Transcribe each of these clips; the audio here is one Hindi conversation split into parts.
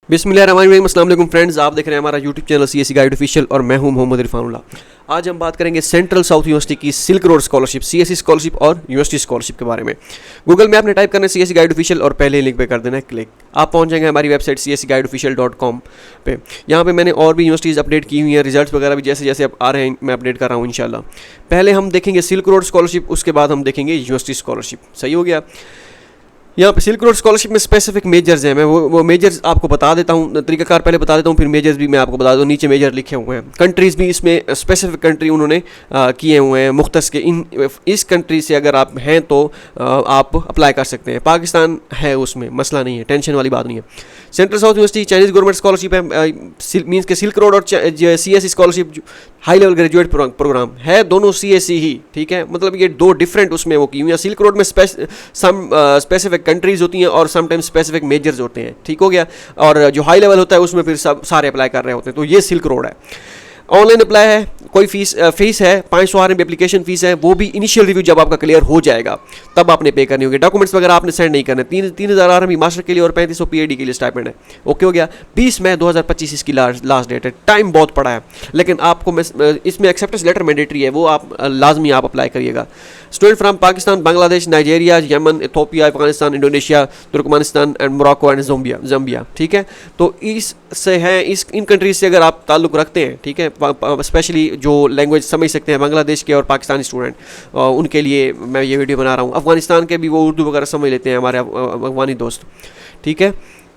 बिस्मिल्लाहिर्रहमानिर्रहीम, अस्सलाम वालेकुम फ्रेंड्स। आप देख रहे हैं हमारा YouTube channel CSC guide official और मैं हूं मोहम्मद इरफानुल्लाह। आज हम बात करेंगे सेंट्रल साउथ यूनिवर्सिटी की silk road scholarship, CSC scholarship और यूनिवर्सिटी स्कॉलरशिप के बारे में। गूगल में आपने टाइप करना है सीएससी गाइड ऑफिशियल और पहले लिंक पे कर देना है क्लिक। आप पहुंच जाएंगे हमारी वेबसाइट cscguideofficial.com पे। यहाँ पे मैंने और भी यूनिवर्सिटीज़ अपडेट की हुई हैं, रिजल्ट्स वगैरह भी जैसे जैसे अब आ रहे हैं मैं अपडेट कर रहा हूँ इंशाल्लाह। पहले हम देखेंगे सिल्क रोड स्कॉलरशिप, उसके बाद हम देखेंगे यूनिवर्सिटी स्कॉलरशिप। सही हो गया। यहाँ पे सिल्क रोड स्कॉलरशिप में स्पेसिफिक मेजर्स हैं, मैं वो मेजर्स आपको बता देता हूँ, तरीकाकार पहले बता देता हूँ, फिर मेजर्स भी मैं आपको बता दूँ। नीचे मेजर लिखे हुए हैं, कंट्रीज़ भी इसमें स्पेसिफिक कंट्री उन्होंने किए हुए हैं मुख्तस के। इस कंट्री से अगर आप हैं तो आप अप्लाई कर सकते हैं। पाकिस्तान है उसमें, मसला नहीं है, टेंशन वाली बात नहीं है। Central South University Chinese government scholarship है, मीन्स के सिल्क रोड और CSC scholarship high level graduate program है, दोनों सीएससी ही, ठीक है। मतलब ये दो डिफरेंट उसमें वो की हुई है। सिल्क रोड में स्पेसिफिक कंट्रीज होती हैं और समटाइम्स स्पेसिफिक मेजर्स होते हैं, ठीक हो गया। और जो हाई लेवल होता है उसमें फिर सब सारे अप्लाई कर रहे होते हैं। तो ये सिल्क रोड है। ऑनलाइन अप्लाई है, कोई फीस है 500 RMB एप्लीकेशन फीस है, वो भी इनिशियल रिव्यू जब आपका क्लियर हो जाएगा तब आपने पे करनी होगी। डॉक्यूमेंट्स वगैरह आपने सेंड नहीं करने। 3000 RMB मास्टर के लिए और 3500 PhD के लिए स्टाइपेंड है। ओके हो गया। 20 मई 2025 इसकी लास्ट डेट है। टाइम बहुत पड़ा है, लेकिन आपको इसमें एक्सेप्टेंस लेटर मैंडेटरी है, वो आप लाजमी आप अप्लाई करिएगा। Student from Pakistan, Bangladesh, Nigeria, Yemen, Ethiopia, Afghanistan, Indonesia, Turkmenistan and Morocco and Zambia, ठीक है। तो इससे है इन कंट्रीज से अगर आप ताल्लुक़ रखते हैं, ठीक है, स्पेशली जो लैंग्वेज समझ सकते हैं बांग्लादेश के और पाकिस्तानी स्टूडेंट, उनके लिए मैं ये वीडियो बना रहा हूँ। अफगानिस्तान के भी वो उर्दू वगैरह समझ लेते हैं हमारे अफगानी दोस्त, ठीक है।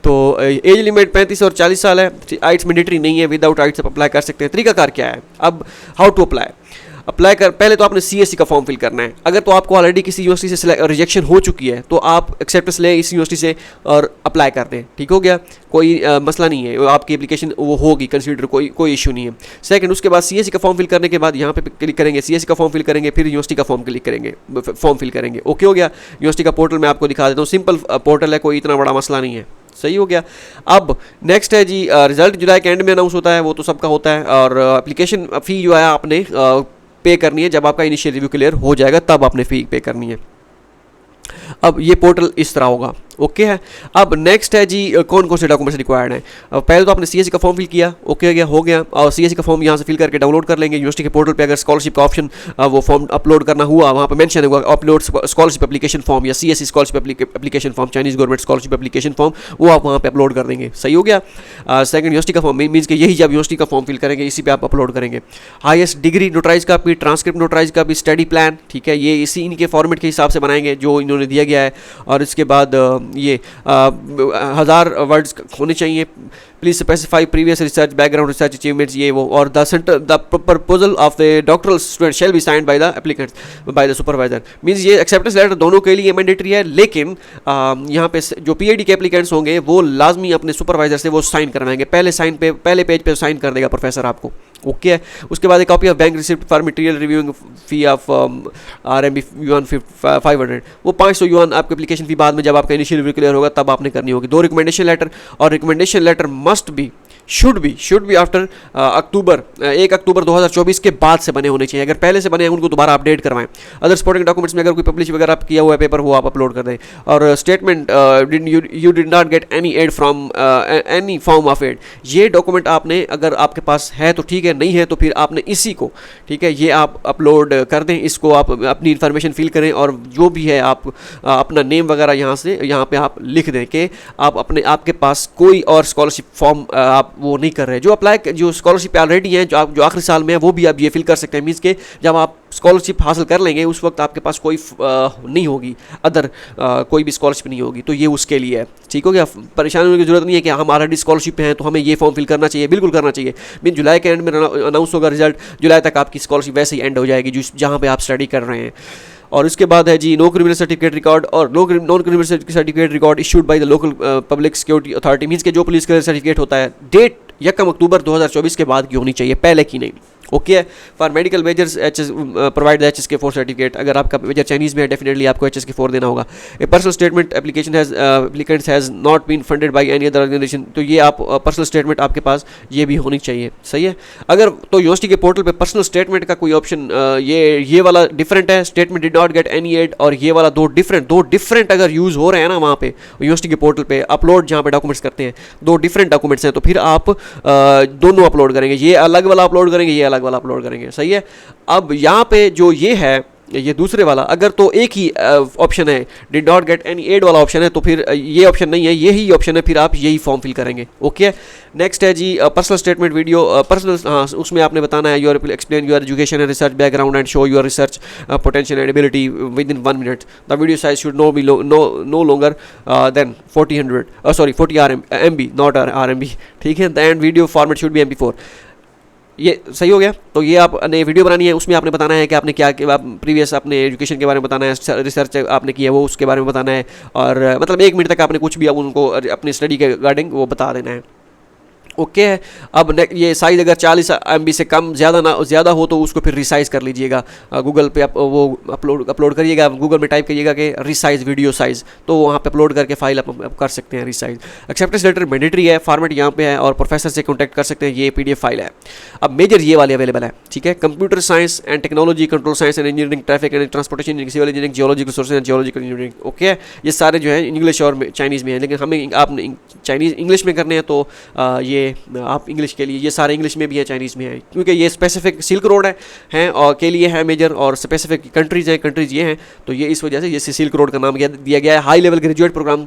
तो एज लिमिट 35 और 40 साल है। आइट्स मैंडेटरी नहीं है, विदाउट आइट्स आप अप्लाई कर सकते हैं। तरीकाकार क्या है, अब हाउ टू अप्लाई कर, पहले तो आपने सीएससी का फॉर्म फिल करना है। अगर तो आपको ऑलरेडी किसी यूनिवर्सिटी से रिजेक्शन हो चुकी है तो आप एक्सेप्टेंस लें इस यूनिवर्सिटी से और अप्लाई कर दें, ठीक हो गया। कोई मसला नहीं है, आपकी एप्लीकेशन वो होगी कंसीडर, कोई इशू नहीं है। सेकंड, उसके बाद सीएससी का फॉर्म फिल करने के बाद यहाँ पे क्लिक करेंगे, सीएससी का फॉर्म फिल करेंगे, फिर यूनिवर्सिटी का फॉर्म फिल करेंगे। ओके हो गया। यूनिवर्सिटी का पोर्टल मैं आपको दिखा देता हूँ, सिंपल पोर्टल है, कोई इतना बड़ा मसला नहीं है। सही हो गया। अब नेक्स्ट है जी, रिजल्ट जुलाई के एंड में अनाउंस होता है, वो तो सबका होता है। और एप्लीकेशन फ़ी जो है आपने पे करनी है जब आपका इनिशियल रिव्यू क्लियर हो जाएगा, तब आपने फ़ी पे करनी है। अब ये पोर्टल इस तरह होगा, ओके है। अब नेक्स्ट है जी, कौन कौन से डॉक्यूमेंट्स रिक्वायर्ड हैं। पहले तो आपने सीएससी का फॉर्म फिल किया, ओके हो गया। और सीएससी का फॉर्म यहाँ से फिल करके डाउनलोड कर लेंगे। यूनिवर्सिटी के पोर्टल पे अगर स्कॉलरशिप का ऑप्शन वो फॉर्म अपलोड करना हुआ, वहाँ पे मेंशन होगा अपलोड स्कॉलरशिप एप्लीकेशन फॉर्म या CSC scholarship application form, Chinese government scholarship application form, वो आप वहाँ पे अपलोड कर देंगे। सही हो गया। सेकंड, यूनिवर्सिटी का फॉर्म मीन्स कि यही जब यूनिवर्सिटी का फॉर्म फिल करेंगे इसी पे आप अपलोड करेंगे। हाईएस्ट डिग्री नोटराइज का भी, ट्रांसक्रिप्ट नोटराइज का भी, स्टडी प्लान, ठीक है, ये इसी इनके फॉर्मेट के हिसाब से बनाएंगे जो इन्होंने दिया गया है। और इसके बाद ये 1000 वर्ड्स होने चाहिए। Please specify previous research background, research achievements, ये वो। और the proposal of the doctoral student shall be signed by the applicant by the supervisor. Means ये एक्सेप्टेंस लेटर दोनों के लिए मैंडेटरी है, लेकिन यहाँ पे जो PhD के एप्लीकेंट्स होंगे वो लाजमी अपने सुपरवाइजर से वो साइन करवाएंगे। पहले पेज पे साइन कर देगा प्रोफेसर आपको, ओके है। उसके बाद एक copy of bank receipt for material reviewing fee of RMB yuan 500, वो 500 युआन आपकी एप्लीकेशन फी बाद में जब आपका इनिशियल रिव्यू क्लियर होगा तब आपने करनी होगी। 2 रिकमेंडेशन लेटर, और recommendation letter must be should be after 1 October 2024 के बाद से बने होने चाहिए। अगर पहले से बने हैं उनको दोबारा अपडेट करवाएं। अदर सपोर्टिंग डॉक्यूमेंट्स में अगर कोई पब्लिश वगैरह किया हुआ है पेपर, वो आप अपलोड कर दें। और statement you did not get any aid from any form of aid, ये डॉक्यूमेंट आपने अगर आपके पास है तो ठीक है, नहीं है तो फिर आपने इसी को, ठीक है, ये आप अपलोड कर दें। इसको आप अपनी इन्फॉर्मेशन फिल करें और जो भी है आप अपना नेम वगैरह यहाँ पे आप लिख दें कि आप आपके पास कोई और स्कॉलरशिप फॉर्म आप वो नहीं कर रहे। जो स्कॉलरशिप ऑलरेडी है, जो आखिरी साल में है, वो भी आप ये फिल कर सकते हैं। मीन्स के जब आप स्कॉलरशिप हासिल कर लेंगे उस वक्त आपके पास कोई नहीं होगी, अदर कोई भी स्कॉलरशिप नहीं होगी, तो ये उसके लिए है, ठीक हो गया। परेशान होने की जरूरत नहीं है कि हम ऑलरेडी स्कॉलरशिप पे हैं तो हमें ये फॉर्म फिल करना चाहिए, बिल्कुल करना चाहिए। मीन जुलाई के एंड में अनाउंस होगा रिजल्ट, जुलाई तक आपकी स्कॉलरशिप वैसे ही एंड हो जाएगी जहाँ पे आप स्टडी कर रहे हैं। और इसके बाद है जी, नो क्रिमिनल सर्टिफिकेट रिकॉर्ड और non criminal certificate record issued by the local public security authority. Means के जो पुलिस क्लियर सर्टिफिकेट होता है, डेट यकम अक्टूबर 2024 के बाद की होनी चाहिए, पहले की नहीं। Okay, for medical measures HS provide the HSK4 certificate. अगर आपका मेजर चाइनीज़ में है डेफिनेटली आपको HSK4 देना होगा। A personal statement application applicants has not been funded by any other organisation. तो ये आप पर्सनल स्टेटमेंट आपके पास ये भी होनी चाहिए, सही है। अगर तो यूनिवर्सिटी के पोर्टल पे पर्सनल स्टेटमेंट का कोई ऑप्शन ये वाला डिफरेंट है, statement did not get any add, और ये वाला दो डिफरेंट अगर यूज़ हो रहे हैं ना वहाँ पे यूनिवर्सिटी के पोर्टल पे अपलोड जहाँ पे डॉक्यूमेंट्स करते हैं, दो डिफरेंट डॉक्यूमेंट्स हैं, तो फिर आप दोनों अपलोड करेंगे, ये अलग वाला अपलोड करेंगे, ये अलग वाला अपलोड करेंगे, सही है। अब यहाँ पे जो ये है, ये दूसरे वाला अगर तो एक ही ऑप्शन है, did not get any add वाला ऑप्शन है, तो फिर ये ऑप्शन नहीं है, यही ऑप्शन है, फिर आप यही फॉर्म फिल करेंगे। ओके, नेक्स्ट है जी पर्सनल स्टेटमेंट वीडियो। पर्सनल, हाँ, उसमें आपने बताना है your explain your education and research background and show your research potential and ability with in 1 minute. The video size should know longer than 40 MB, not RMB, ठीक है। And video format should be MP4। ये सही हो गया। तो ये आपने वीडियो बनानी है, उसमें आपने बताना है कि आपने क्या आप प्रीवियस अपने एजुकेशन के बारे में बताना है, रिसर्च आपने किया है वो उसके बारे में बताना है, और मतलब 1 मिनट तक आपने कुछ भी अब उनको अपनी स्टडी के रिगार्डिंग वो बता देना है। ओके है। अब ये साइज़ अगर 40 MB से कम ज़्यादा हो तो उसको फिर रिसाइज़ कर लीजिएगा। गूगल पे आप वो अपलोड करिएगा, गूगल में टाइप करिएगा कि रिसाइज वीडियो साइज़, तो वहाँ पे अपलोड करके फाइल आप कर सकते हैं रिसाइज। एक्सेप्टेंस लेटर मैंडेटरी है, फॉर्मेट यहाँ पे है, और प्रोफेसर से कॉन्टैक्ट कर सकते हैं, ये PDF फाइल है। अब मेजर ये वाले अवेलेबल है, ठीक है। Computer science and technology, control science and engineering, traffic and transportation, civil engineering, geological resources and geological engineering. Okay, ये सारे जो है इंग्लिश और चाइनीज़ में है, लेकिन हमें आपने चाइनीज़ इंग्लिश में करने हैं, तो ये आप इंग्लिश के लिए, ये सारे इंग्लिश में भी है, चाइनीज़ में है, क्योंकि ये स्पेसिफिक सिल्क रोड है और के लिए है मेजर, और स्पेसिफिक कंट्रीज़ ये हैं, तो ये इस वजह से ये सिल्क रोड का नाम दिया गया है। हाई लेवल ग्रेजुएट प्रोग्राम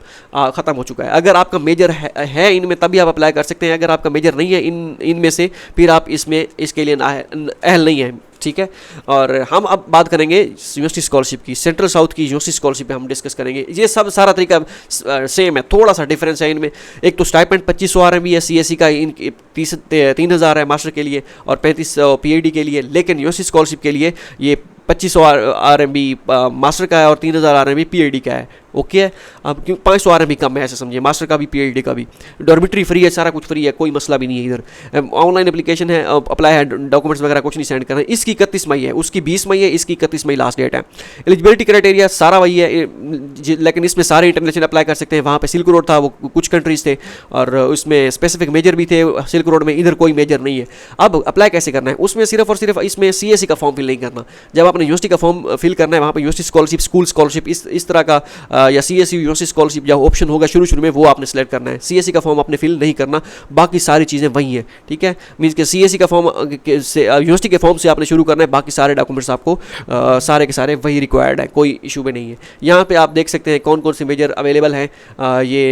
ख़त्म हो चुका है। अगर आपका मेजर है इनमें तभी आप अप्लाई कर सकते हैं, अगर आपका मेजर नहीं है इनमें से, फिर आप इसके लिए अहल नहीं है, ठीक है। और हम अब बात करेंगे यूनिवर्सिटी स्कॉलरशिप की, सेंट्रल साउथ की यूनिवर्सिटी स्कॉलरशिप पे हम डिस्कस करेंगे। ये सब सारा तरीका सेम है, थोड़ा सा डिफरेंस है इनमें। एक तो स्टाइपेंड 2500 RMB है, CSE का 3000 है मास्टर के लिए, और 3500 PhD के लिए, लेकिन यूनिवर्सिटी स्कॉलरशिप के लिए ये 2500 RMB मास्टर का है और 3000 RMB PhD का है। ओके है। अब क्यों 500 RMB कम है, ऐसे समझिए, मास्टर का भी PhD का भी। डॉर्मिटरी फ्री है, सारा कुछ फ्री है, कोई मसला भी नहीं है इधर। ऑनलाइन एप्लीकेशन है, अप्लाई है, डॉक्यूमेंट्स वगैरह कुछ नहीं सेंड करना है। इसकी 31 मई है, उसकी 20 मई है, इसकी 31 मई लास्ट डेट है। एलिजिबिलिटी क्राइटेरिया सारा वही है, लेकिन इसमें सारे इंटरनेशनल अप्लाई कर सकते हैं। वहाँ पे सिल्क रोड था, वो कुछ कंट्रीज थे, और उसमें स्पेसिफिक मेजर भी थे सिल्क रोड में, इधर कोई मेजर नहीं है। अब अप्लाई कैसे करना है, उसमें सिर्फ और सिर्फ इसमें CSE का फॉर्म फिल नहीं करना। जब आपने यूनिवर्सिटी का फॉर्म फिल करना है, वहाँ पर यूनिवर्सिटी स्कॉलरशिप, स्कूल स्कॉलरशिप, इस तरह का या CSE स्कॉलरशिप जो ऑप्शन होगा शुरू में, वो आपने सेलेक्ट करना है। CSE का फॉर्म आपने फिल नहीं करना, बाकी सारी चीज़ें वही हैं, ठीक है। मींस के CSE का फॉर्म से यूनिवर्सिटी के फॉर्म से आपने शुरू करना है, बाकी सारे डॉक्यूमेंट्स आपको सारे के सारे वही रिक्वायर्ड है, कोई इशू भी नहीं है। यहाँ पे आप देख सकते हैं कौन कौन से मेजर अवेलेबल हैं, ये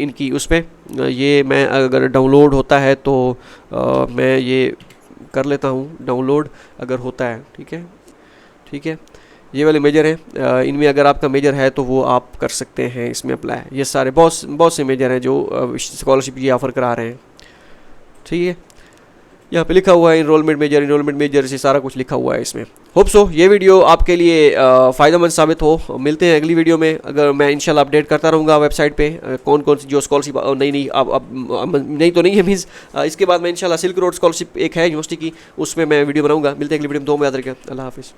इनकी उस पर ये मैं अगर डाउनलोड होता है तो मैं ये कर लेता हूँ डाउनलोड, अगर होता है, ठीक है। ये वाले मेजर हैं, इनमें अगर आपका मेजर है तो वो आप कर सकते हैं इसमें अप्लाई। ये सारे बहुत से मेजर हैं जो स्कॉलरशिप ये ऑफ़र करा रहे हैं, ठीक है। यहाँ पे लिखा हुआ है इनरोलमेंट मेजर से सारा कुछ लिखा हुआ है इसमें। होप सो ये वीडियो आपके लिए फ़ायदेमंद साबित हो। मिलते हैं अगली वीडियो में। अगर मैं इंशाल्लाह अपडेट करता रहूँगा वेबसाइट पे कौन कौन सी जो स्कॉलरशिप नई अब नहीं तो नहीं है मीन्स, इसके बाद मैं इंशाल्लाह सिल्क रोड स्कॉलरशिप एक है यूनिवर्सिटी की, उसमें मैं वीडियो बनाऊँगा। मिलते हैं अगली वीडियो में। 2 में याद रखिएगा। अल्लाह हाफिज़।